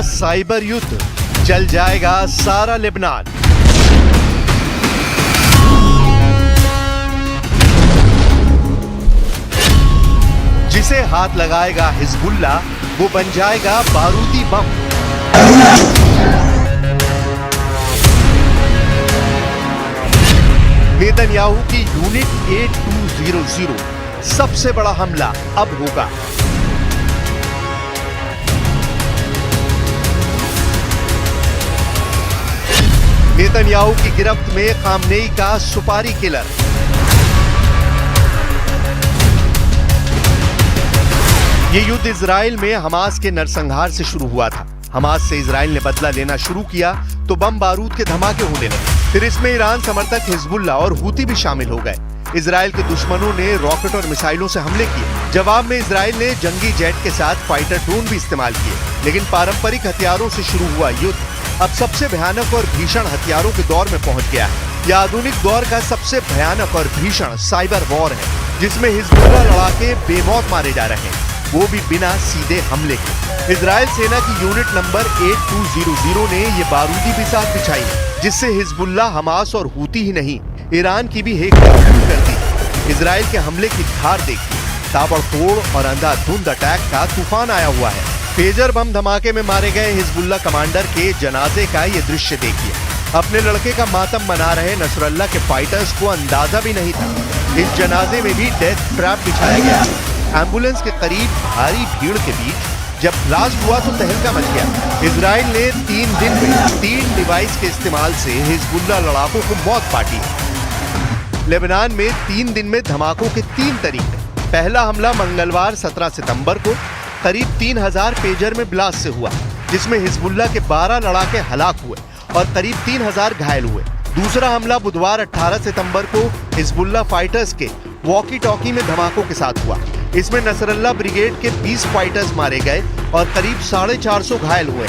Cyber युद्ध, जल जाएगा सारा लेबनान। जिसे हाथ लगाएगा हिजबुल्लाह, वो बन जाएगा बारूदी बम। नेतन्याहू की यूनिट 8200 सबसे बड़ा हमला अब होगा। नेतन्याहू की गिरफ्त में खामनेई का सुपारी किलर। ये युद्ध इजराइल में हमास के नरसंहार से शुरू हुआ था। हमास से इजराइल ने बदला लेना शुरू किया तो बम बारूद के धमाके होने लगे। फिर इसमें ईरान समर्थक हिजबुल्लाह और हूती भी शामिल हो गए। इजराइल के दुश्मनों ने रॉकेट और मिसाइलों से हमले किए। जवाब में इजराइल ने जंगी जेट के साथ फाइटर ड्रोन भी इस्तेमाल किए। लेकिन पारंपरिक हथियारों से शुरू हुआ युद्ध अब सबसे भयानक और भीषण हथियारों के दौर में पहुंच गया है। यह आधुनिक दौर का सबसे भयानक और भीषण साइबर वॉर है, जिसमें हिजबुल्लाह लड़ाके बेमौत मारे जा रहे हैं, वो भी बिना सीधे हमले के। इजराइल सेना की यूनिट नंबर 8200 ने ये बारूदी बिसात बिछाई, जिससे हिजबुल्लाह, हमास और हूती ही नहीं, ईरान की भी हेक शुरू कर दी। इजराइल के हमले की धार देखिए, ताबड़तोड़ और अंधाधुंध अटैक का तूफान आया हुआ है। पेजर बम धमाके में मारे गए हिजबुल्लाह कमांडर के जनाजे का ये दृश्य देखिए। अपने लड़के का मातम मना रहे नसरल्लाह के फाइटर्स को अंदाजा भी नहीं था इस जनाजे में भी डेथ ट्रैप बिछाया गया। एम्बुलेंस के करीब भारी भीड़ के बीच जब ब्लास्ट हुआ तो तहलका मच गया। इजराइल ने 3 दिन में 3 डिवाइस के इस्तेमाल से हिजबुल्लाह लड़ाकों को मौत बांटी। लेबनान में 3 दिन में धमाकों के 3 तरीके। पहला हमला मंगलवार 17 सितंबर को करीब 3000 पेजर में ब्लास्ट से हुआ, जिसमें हिजबुल्लाह के 12 लड़ाके हलाक हुए और करीब 3000 घायल हुए। दूसरा हमला बुधवार 18 सितंबर को हिजबुल्लाह फाइटर्स के वॉकी टॉकी में धमाकों के साथ हुआ। इसमें नसरल्लाह ब्रिगेड के 20 फाइटर्स मारे गए और करीब 450 घायल हुए।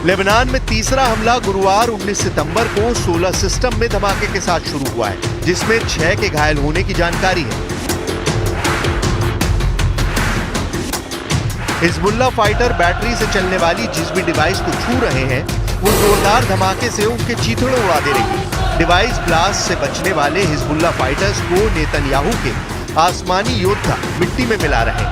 लेबनान में तीसरा हमला गुरुवार 19 सितंबर को 16 सिस्टम में धमाके के साथ शुरू हुआ है, जिसमें 6 के घायल होने की जानकारी है। हिजबुल्लाह फाइटर बैटरी से चलने वाली जिस भी डिवाइस को छू रहे हैं, वो जोरदार धमाके से उनके चीथड़े उड़ा दे रही है। डिवाइस ब्लास्ट से बचने वाले हिजबुल्लाह फाइटर्स को नेतन्याहू के आसमानी योद्धा मिट्टी में मिला रहे हैं।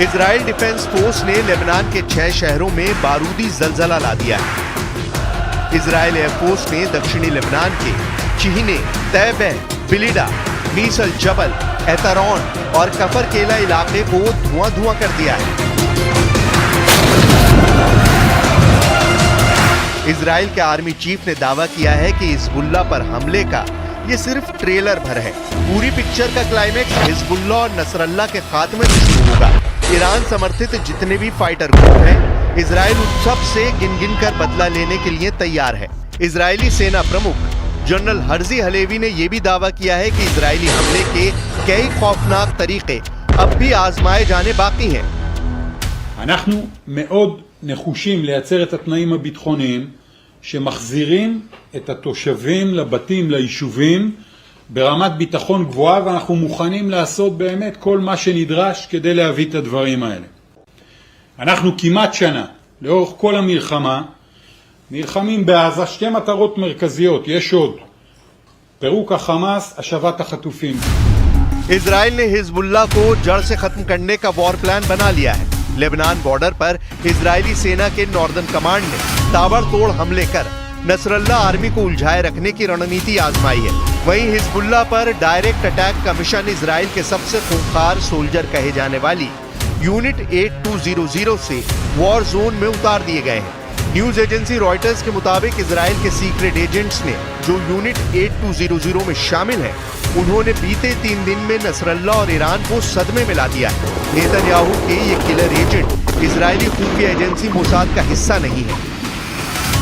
इजराइल डिफेंस फोर्स ने लेबनान के 6 शहरों में बारूदी जलजला ला दिया है। इजराइल एयरफोर्स ने दक्षिणी लेबनान के चिहने, तैबे, बिलिडा, मीसल जबल, एतरॉन और कफर केला इलाके को धुआं कर दिया है। इजराइल के आर्मी चीफ ने दावा किया है कि हिजबुल्लाह पर हमले का ये सिर्फ ट्रेलर भर है। पूरी पिक्चर का क्लाइमेक्स हिजबुल्लाह और नसरल्लाह के खात्मे से शुरू होगा। ईरान समर्थित जितने भी फाइटर ग्रुप हैं, इजराइल उन सब से गिन कर बदला लेने के लिए तैयार है। इजरायली सेना प्रमुख जनरल हर्जी हलेवी ने यह भी दावा किया है कि इजरायली हमले के कई खौफनाक तरीके अब भी आजमाए जाने बाकी हैं। אנחנו מאוד נחושים לייצר את התנאים הביטחוניים שמחזירים את התושבים לבתים, ליישובים, ברמת ביטחון גבוהה, ואנחנו מוכנים לעשות באמת כל מה שנדרש כדי להביא את הדברים האלה. אנחנו כמעט שנה, לאורך כל המלחמה, נלחמים בעזה 2 מטרות מרכזיות, יש עוד. פירוק החמאס, השבת החטופים. इजराइल ने हिजबुल्लाह को जड़ से खत्म करने का वॉर प्लान बना लिया है। लेबनान बॉर्डर पर इजरायली सेना के नॉर्दर्न कमांड ने ताबड़तोड़ हमले कर नसरल्लाह आर्मी को उलझाए रखने की रणनीति आजमाई है। वहीं हिजबुल्लाह पर डायरेक्ट अटैक का मिशन इजराइल के सबसे खूंखार सोल्जर कहे जाने वाली यूनिट 8200 से वॉर जोन में उतार दिए गए हैं। न्यूज एजेंसी रॉयटर्स के मुताबिक इजराइल के सीक्रेट एजेंट्स ने जो यूनिट 8200 में शामिल हैं, उन्होंने बीते 3 दिन में नसरल्लाह और ईरान को सदमे में ला दिया है। नेतन्याहू के ये किलर एजेंट इजरायली खुफिया एजेंसी मोसाद का हिस्सा नहीं है।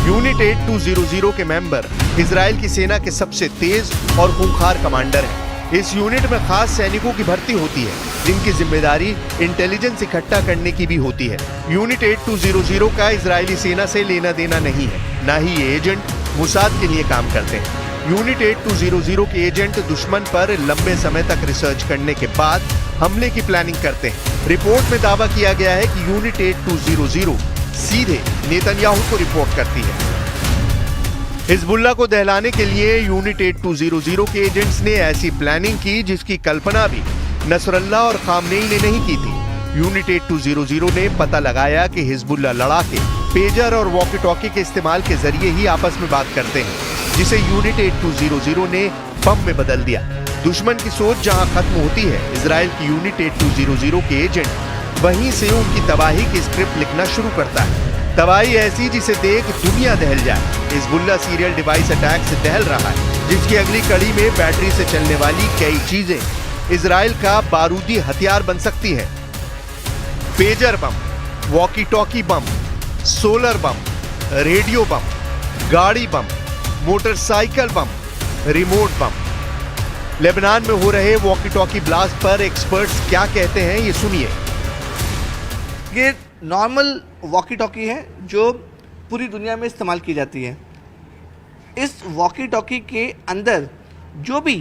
यूनिट 8200 के मेंबर इजराइल की सेना के सबसे तेज और खूंखार कमांडर हैं। इस यूनिट में खास सैनिकों की भर्ती होती है जिनकी जिम्मेदारी इंटेलिजेंस इकट्ठा करने की भी होती है। यूनिट 8200 का इजरायली सेना से लेना देना नहीं है, ना ही ये एजेंट मुसाद के लिए काम करते हैं। यूनिट 8200 के एजेंट दुश्मन पर लंबे समय तक रिसर्च करने के बाद हमले की प्लानिंग करते हैं। रिपोर्ट में दावा किया गया है कि यूनिट 8200 सीधे नेतन्याहू को रिपोर्ट करती है। हिजबुल्लाह को दहलाने के लिए यूनिट 8200 के एजेंट्स ने ऐसी प्लानिंग की जिसकी कल्पना भी नसरल्लाह और खामनेई ने नहीं की थी। यूनिट 8200 ने पता लगाया कि हिजबुल्लाह लड़ाके पेजर और वॉकी टॉकी के इस्तेमाल के जरिए ही आपस में बात करते हैं, जिसे यूनिट 8200 ने बम में बदल दिया। दुश्मन की सोच जहां खत्म होती है, इजराइल की यूनिट 8200 के एजेंट वहीं से उनकी तबाही की स्क्रिप्ट लिखना शुरू करता है। तबाही ऐसी जिसे देख दुनिया दहल जाए। हिजबुल्लाह सीरियल डिवाइस अटैक से दहल रहा है, जिसकी अगली कड़ी में बैटरी से चलने वाली कई चीजें इजराइल का बारूदी हथियार बन सकती हैं। पेजर बम, वॉकी टॉकी बम, सोलर बम, रेडियो बम, गाड़ी बम, मोटरसाइकिल बम, रिमोट बम। लेबनान में हो रहे वॉकी टॉकी ब्लास्ट पर एक्सपर्ट्स क्या कहते हैं, ये सुनिए। ये नॉर्मल वॉकी टॉकी है जो पूरी दुनिया में इस्तेमाल की जाती है। इस वॉकी टॉकी के अंदर जो भी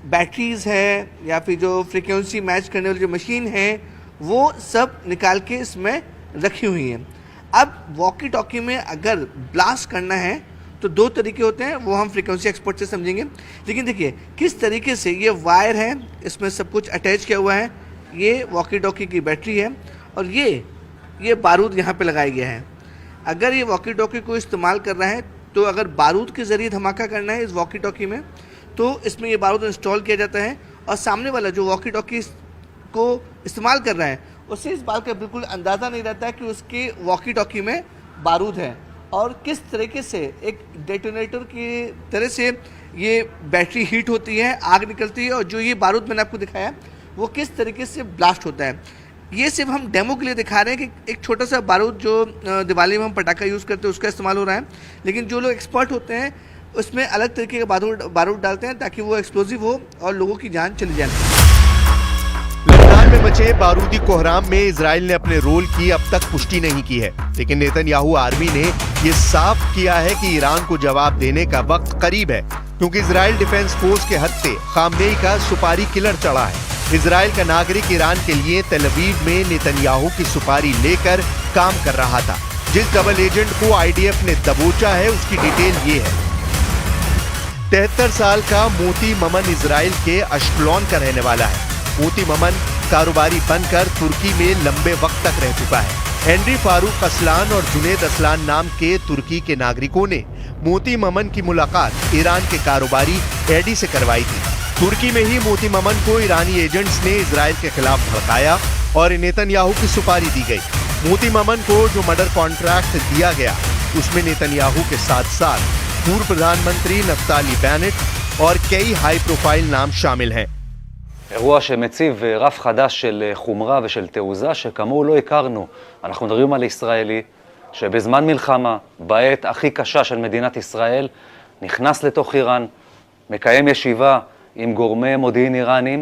बैटरीज है या फिर जो फ्रीक्वेंसी मैच करने वाली जो मशीन है वो सब निकाल के इसमें रखी हुई हैं। अब वॉकी टॉकी में अगर ब्लास्ट करना है तो दो तरीके होते हैं, वो हम फ्रीक्वेंसी एक्सपर्ट से समझेंगे। लेकिन देखिए किस तरीके से ये वायर है, इसमें सब कुछ अटैच किया हुआ है, ये वॉकी टॉकी की बैटरी है और ये बारूद यहाँ पे लगाया गया है। अगर ये वॉकी टॉकी को इस्तेमाल कर रहा है तो अगर बारूद के ज़रिए धमाका करना है इस वॉकी टॉकी में तो इसमें ये बारूद इंस्टॉल किया जाता है और सामने वाला जो वॉकी टॉकी को इस्तेमाल कर रहा है उसे इस बात का बिल्कुल अंदाज़ा नहीं रहता है कि उसके वॉकी टॉकी में बारूद है और किस तरीके से एक डेटोनेटर की तरह से ये बैटरी हीट होती है, आग निकलती है और जो ये बारूद मैंने आपको दिखाया वो किस तरीके से ब्लास्ट होता है। ये सिर्फ हम डेमो के लिए दिखा रहे हैं कि एक छोटा सा बारूद जो दिवाली में हम पटाखा यूज़ करते हैं उसका इस्तेमाल हो रहा है, लेकिन जो लोग एक्सपर्ट होते हैं उसमें अलग तरीके का बारूद डालते हैं ताकि वो एक्सप्लोजिव हो और लोगों की जान चली जाए। लेबनान में मचे बारूदी कोहराम में इजराइल ने अपने रोल की अब तक पुष्टि नहीं की है, लेकिन नेतन्याहू आर्मी ने ये साफ किया है कि ईरान को जवाब देने का वक्त करीब है, क्योंकि इजराइल डिफेंस फोर्स के हत्थे खामनेई का सुपारी किलर चढ़ा है। इजराइल का नागरिक ईरान के लिए तेल अवीव में नेतन्याहू की सुपारी लेकर काम कर रहा था। जिस डबल एजेंट को आईडीएफ ने दबोचा है उसकी डिटेल ये है। 73 साल का मोती ममन इजराइल के अश्कलॉन का रहने वाला है। मोती ममन कारोबारी बनकर तुर्की में लंबे वक्त तक रह चुका है। हेनरी फारूक असलान और जुनेद असलान नाम के तुर्की के नागरिकों ने मोती ममन की मुलाकात ईरान के कारोबारी एडी से करवाई थी। तुर्की में ही मोती ममन को ईरानी एजेंट्स ने इजराइल के खिलाफ भड़काया और नेतन्याहू की सुपारी दी गई। मोती ममन को जो मर्डर कॉन्ट्रैक्ट दिया गया उसमें नेतन्याहू के साथ साथ पूर्व प्रधानमंत्री नफ्ताली बेनेट और कई हाई प्रोफाइल नाम शामिल हैं। אירוע שמציב רף חדש של חומרה ושל תעוזה שכמוהו לא הכרנו. אנחנו מדברים על ישראלי שבזמן מלחמה, בעת הכי קשה של מדינת ישראל, נכנס לתוך איראן, מקיים ישיבה עם גורמי מודיעין איראנים